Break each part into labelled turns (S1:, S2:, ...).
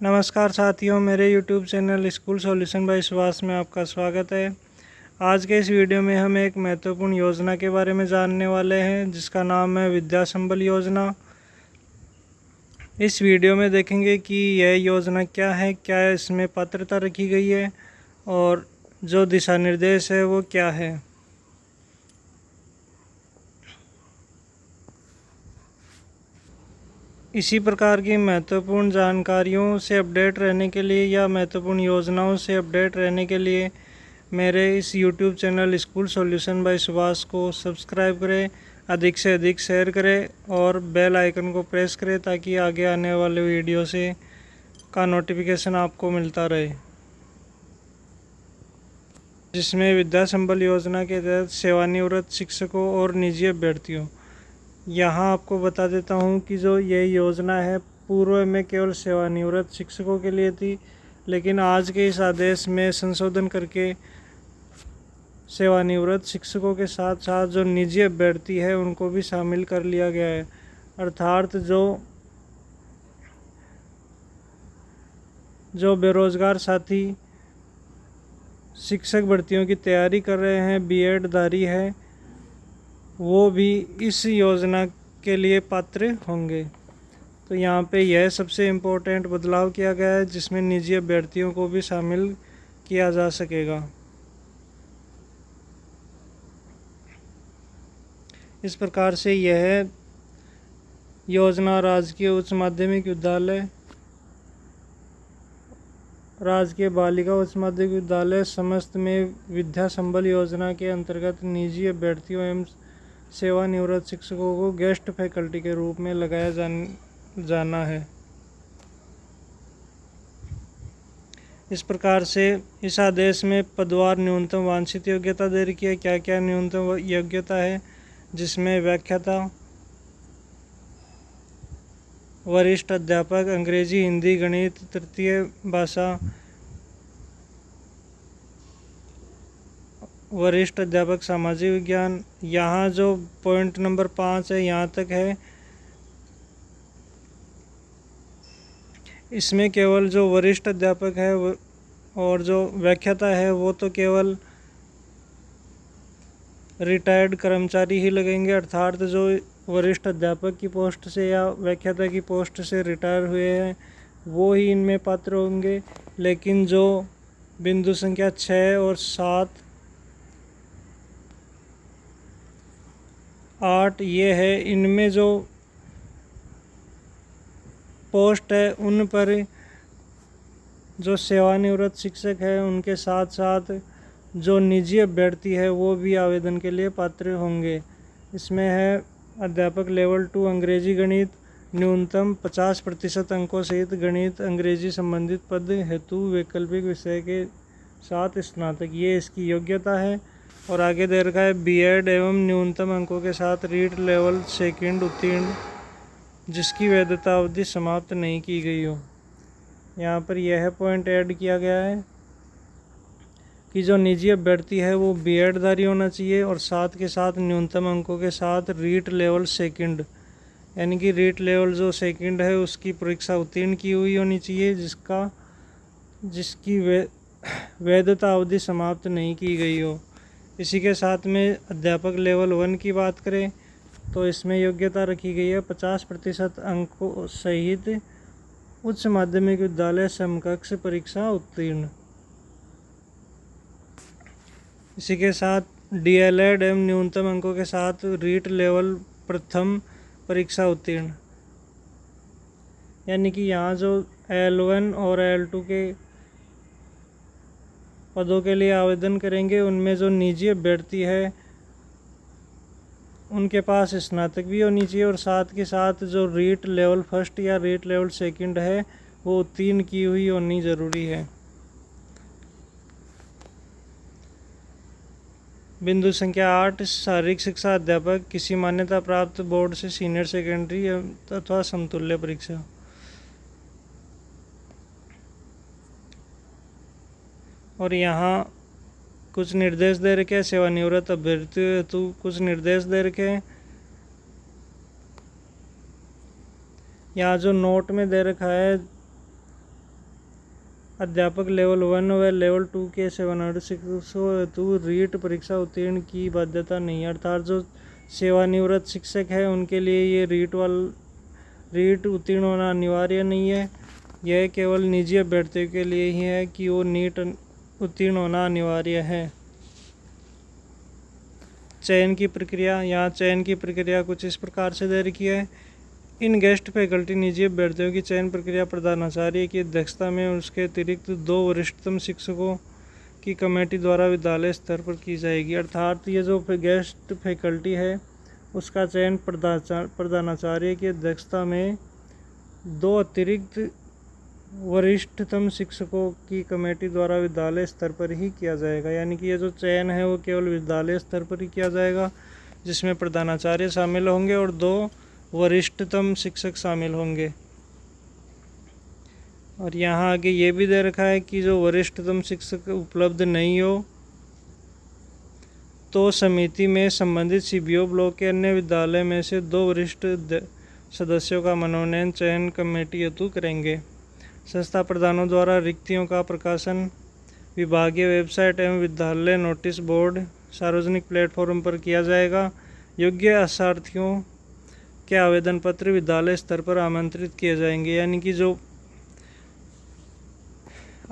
S1: नमस्कार साथियों, मेरे YouTube channel school solution bye Subhash में आपका स्वागत है। आज के इस वीडियो में हम एक महत्वपूर्ण योजना के बारे में जानने वाले हैं जिसका नाम है विद्या संबल योजना। इस वीडियो में देखेंगे कि यह योजना क्या है, क्या इसमें पात्रता रखी गई है और जो दिशा निर्देश है वो क्या है। इसी प्रकार की महत्वपूर्ण जानकारियों से अपडेट रहने के लिए या महत्वपूर्ण योजनाओं से अपडेट रहने के लिए मेरे इस YouTube channel school solution bye Subhash को सब्सक्राइब करें, अधिक से अधिक शेयर करें और बेल आइकन को प्रेस करें ताकि आगे आने वाले वीडियो से का नोटिफिकेशन आपको मिलता रहे, जिसमें विद्या संबल योजना के तहत सेवानिवृत्त शिक्षकों और निजी अभ्यर्थियों। यहाँ आपको बता देता हूँ कि जो यह योजना है पूर्व में केवल सेवानिवृत्त शिक्षकों के लिए थी, लेकिन आज के इस आदेश में संशोधन करके सेवानिवृत्त शिक्षकों के साथ साथ जो निजी अभ्यर्थी है उनको भी शामिल कर लिया गया है। अर्थात जो बेरोजगार साथी शिक्षक भर्तियों की तैयारी कर रहे हैं, बीएड धारी है, वो भी इस योजना के लिए पात्र होंगे। तो यहाँ पे यह सबसे इम्पोर्टेंट बदलाव किया गया है जिसमें निजी अभ्यर्थियों को भी शामिल किया जा सकेगा। इस प्रकार से यह योजना राजकीय उच्च माध्यमिक विद्यालय, राजकीय बालिका उच्च माध्यमिक विद्यालय समस्त में विद्या संबल योजना के अंतर्गत निजी अभ्यर्थियों एवं सेवानिवृत्त शिक्षकों को गेस्ट फैकल्टी के रूप में लगाया जाना है। इस प्रकार से इस आदेश में पदवार न्यूनतम वांछित योग्यता दे रखी है। क्या क्या न्यूनतम योग्यता है, जिसमें व्याख्याता, वरिष्ठ अध्यापक, अंग्रेजी, हिंदी, गणित, तृतीय भाषा, वरिष्ठ अध्यापक सामाजिक विज्ञान। यहाँ जो पॉइंट नंबर 5 है यहाँ तक है। इसमें केवल जो वरिष्ठ अध्यापक है और जो व्याख्याता है वो तो केवल रिटायर्ड कर्मचारी ही लगेंगे, अर्थात जो वरिष्ठ अध्यापक की पोस्ट से या व्याख्याता की पोस्ट से रिटायर हुए हैं वो ही इनमें पात्र होंगे। लेकिन जो बिंदु संख्या 6 और 7, 8 ये है, इनमें जो पोस्ट है उन पर जो सेवानिवृत्त शिक्षक है उनके साथ साथ जो निजी अभ्यर्थी है वो भी आवेदन के लिए पात्र होंगे। इसमें है अध्यापक लेवल 2 अंग्रेजी गणित, न्यूनतम 50% अंकों सहित गणित अंग्रेजी संबंधित पद हेतु वैकल्पिक विषय के साथ स्नातक, ये इसकी योग्यता है। और आगे दे रखा है बीएड एवं न्यूनतम अंकों के साथ रीट लेवल 2 उत्तीर्ण जिसकी वैधता अवधि समाप्त नहीं की गई हो। यहाँ पर यह पॉइंट ऐड किया गया है कि जो निजी अभ्यर्थी है वो बीएड धारी होना चाहिए और साथ के साथ न्यूनतम अंकों के साथ रीट लेवल 2 यानी कि रीट लेवल जो 2 है उसकी परीक्षा उत्तीर्ण की हुई होनी चाहिए, जिसकी वैधता अवधि समाप्त नहीं की गई हो। इसी के साथ में अध्यापक लेवल 1 की बात करें तो इसमें योग्यता रखी गई है 50% अंकों सहित उच्च माध्यमिक विद्यालय समकक्ष परीक्षा उत्तीर्ण। इसी के साथ डीएलएड एवं न्यूनतम अंकों के साथ रीट लेवल प्रथम परीक्षा उत्तीर्ण, यानी कि यहाँ जो L1 और L2 के पदों के लिए आवेदन करेंगे उनमें जो निजी अभ्यर्थी है उनके पास स्नातक भी होनी चाहिए और साथ के साथ जो रीट लेवल 1 या रीट लेवल 2 है वो उत्तीर्ण की हुई होनी ज़रूरी है। बिंदु संख्या 8 शारीरिक शिक्षा अध्यापक, किसी मान्यता प्राप्त बोर्ड से सीनियर सेकेंडरी अथवा समतुल्य परीक्षा। और यहाँ कुछ निर्देश दे रखे हैं सेवानिवृत्त अभ्यर्थियों हेतु, कुछ निर्देश दे रखे हैं। यहाँ जो नोट में दे रखा है अध्यापक लेवल 1 व लेवल 2 के 700 हेतु रीट परीक्षा उत्तीर्ण की बाध्यता नहीं है। अर्थात जो सेवानिवृत्त शिक्षक है उनके लिए ये रीट उत्तीर्ण होना अनिवार्य नहीं है। यह केवल निजी अभ्यर्थियों के लिए ही है कि वो नीट उत्तीर्ण होना अनिवार्य है। चयन की प्रक्रिया, यहाँ चयन की प्रक्रिया कुछ इस प्रकार से दे रखी है। इन गेस्ट फैकल्टी निजी अभ्यर्थियों की चयन प्रक्रिया प्रधानाचार्य की अध्यक्षता में उसके अतिरिक्त 2 वरिष्ठतम शिक्षकों की कमेटी द्वारा विद्यालय स्तर पर की जाएगी। अर्थात ये जो गेस्ट फैकल्टी है उसका चयन प्रधानाचार्य की अध्यक्षता में 2 अतिरिक्त वरिष्ठतम शिक्षकों की कमेटी द्वारा विद्यालय स्तर पर ही किया जाएगा। यानी कि ये जो चयन है वो केवल विद्यालय स्तर पर ही किया जाएगा, जिसमें प्रधानाचार्य शामिल होंगे और 2 वरिष्ठतम शिक्षक शामिल होंगे। और यहाँ आगे ये भी दे रखा है कि जो वरिष्ठतम शिक्षक उपलब्ध नहीं हो तो समिति में संबंधित सीबीओ ब्लॉक के अन्य विद्यालय में से 2 वरिष्ठ सदस्यों का मनोनयन चयन कमेटी हेतु करेंगे। संस्था प्रधानों द्वारा रिक्तियों का प्रकाशन विभागीय वेबसाइट एवं विद्यालय नोटिस बोर्ड सार्वजनिक प्लेटफॉर्म पर किया जाएगा। योग्य अभ्यर्थियों के आवेदन पत्र विद्यालय स्तर पर आमंत्रित किए जाएंगे। यानी कि जो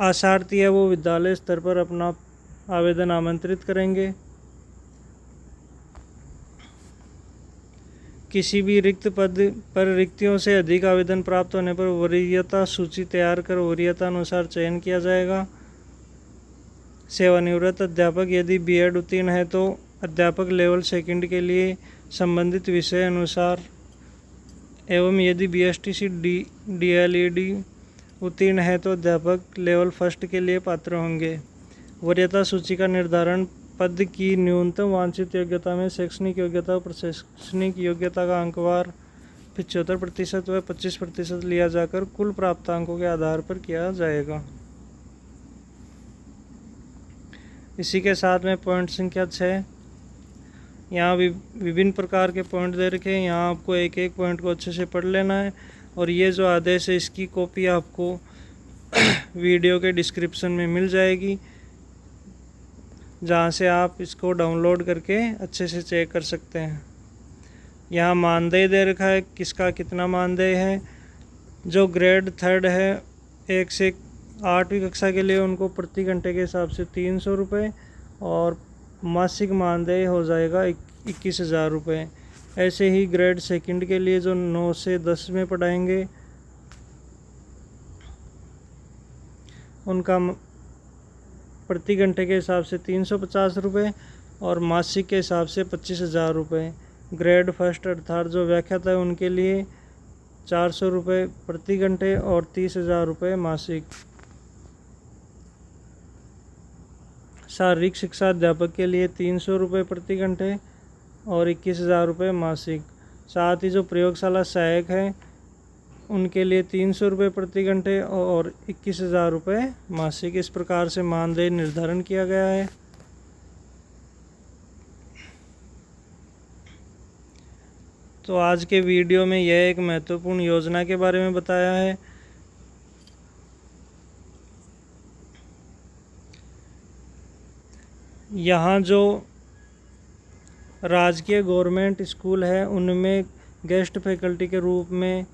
S1: आशार्थी है वो विद्यालय स्तर पर अपना आवेदन आमंत्रित करेंगे। किसी भी रिक्त पद पर रिक्तियों से अधिक आवेदन प्राप्त होने पर वरीयता सूची तैयार कर वरीयता अनुसार चयन किया जाएगा। सेवानिवृत्त अध्यापक यदि बीएड उत्तीर्ण है तो अध्यापक लेवल 2 के लिए संबंधित विषय अनुसार एवं यदि बीएसटीसी डीएलईडी उत्तीर्ण है तो अध्यापक लेवल 1 के लिए पात्र होंगे। वरीयता सूची का निर्धारण पद की न्यूनतम वांछित योग्यता में शैक्षणिक योग्यता और प्रशासनिक योग्यता का अंकवार 75% व 25% लिया जाकर कुल प्राप्त अंकों के आधार पर किया जाएगा। इसी के साथ में पॉइंट संख्या 6, यहाँ विभिन्न प्रकार के पॉइंट दे रखे हैं। यहाँ आपको एक एक पॉइंट को अच्छे से पढ़ लेना है और ये जो आदेश है इसकी कॉपी आपको वीडियो के डिस्क्रिप्शन में मिल जाएगी, जहाँ से आप इसको डाउनलोड करके अच्छे से चेक कर सकते हैं। यहाँ मानदेय दे रखा है, किसका कितना मानदेय है। जो ग्रेड 3 है 1 से 8वीं कक्षा के लिए उनको प्रति घंटे के हिसाब से 300 रुपये और मासिक मानदेय हो जाएगा 21,000 रुपये। ऐसे ही ग्रेड 2 के लिए जो 9 से 10 में पढ़ाएंगे उनका प्रति घंटे के हिसाब से 350 रुपये और मासिक के हिसाब से 25,000 रुपये। ग्रेड 1 अर्थात जो व्याख्याता है उनके लिए 400 रुपये प्रति घंटे और 30,000 रुपये मासिक। शारीरिक शिक्षा अध्यापक के लिए 300 रुपये प्रति घंटे और 21,000 रुपये मासिक। साथ ही जो प्रयोगशाला सहायक है उनके लिए 300 रुपये प्रति घंटे और 21,000 रुपये मासिक। इस प्रकार से मानदेय निर्धारण किया गया है। तो आज के वीडियो में यह एक महत्वपूर्ण योजना के बारे में बताया है। यहाँ जो राजकीय गवर्नमेंट स्कूल है उनमें गेस्ट फैकल्टी के रूप में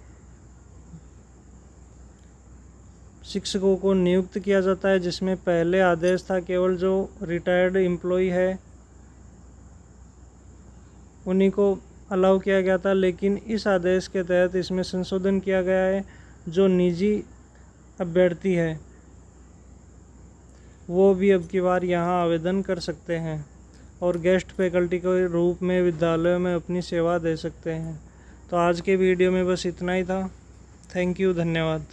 S1: शिक्षकों को नियुक्त किया जाता है, जिसमें पहले आदेश था केवल जो रिटायर्ड एम्प्लॉय है उन्हीं को अलाउ किया गया था, लेकिन इस आदेश के तहत इसमें संशोधन किया गया है। जो निजी अभ्यर्थी है वो भी अब की बार यहाँ आवेदन कर सकते हैं और गेस्ट फैकल्टी के रूप में विद्यालयों में अपनी सेवा दे सकते हैं। तो आज के वीडियो में बस इतना ही था। थैंक यू, धन्यवाद।